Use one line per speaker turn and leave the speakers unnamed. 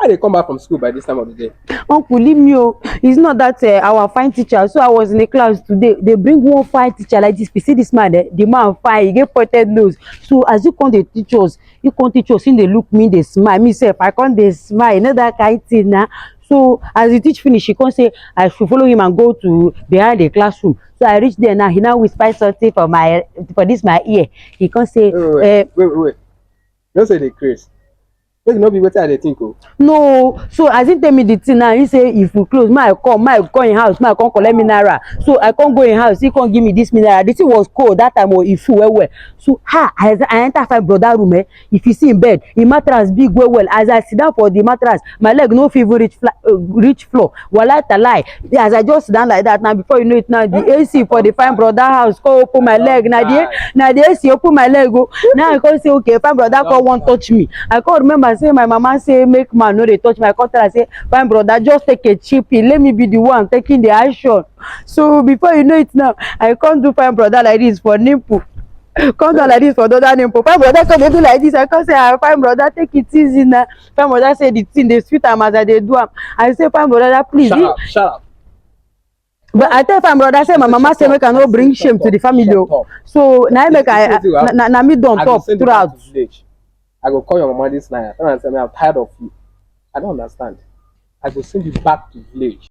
How they come back from school by this time of the day?
Uncle, leave me. Oh. It's not that our fine teacher. So I was in the class today. They bring one fine teacher like this. You see this man, the man fine. He get pointed nose. So as you come, they teach us. You come teach us. They look me, they smile. Me self, I come, they smile. You know that kind thing now. So as he teach finish, he come say I should follow him and go to behind the classroom. So I reach there now. He now whisper something for this my ear. He come say,
Wait. Don't say the craze. Make no be wetin I dey think o.
no. So as he tell me the thing now, he say if we close, my come in house, my come collect mineral. So I come go in house, he come give me this mineral. The thing was cold that time, or e full well. So as I enter find brother room, if you see him bed, him mattress big well. As I sit down for the mattress, my leg no fit even reach floor. Wallahi talai. As I just sit down like that now, before you know it now, the AC for the fine brother house come open my leg. Now the AC open my leg. Oh. Now I come say okay, fine brother come wan touch me. I come remember say my mama say make man no dey touch me. I come tell her say fine brother just take a cheap pill, let me be the one taking the action. So before you know it now, I come do fine brother like this for nipple. Come down like this for the other nipple. Fine brother come dey do like this. I come say fine brother take it easy now. Fine brother say the thing dey sweet am as I dey do am. I say fine brother please.
Shut up.
But I tell fine brother say my mama say make I no bring shame to the family. So now make na me don talk throughout.
I go call your mama this night. I tell her say I'm tired of you. I don't understand. I go send you back to village.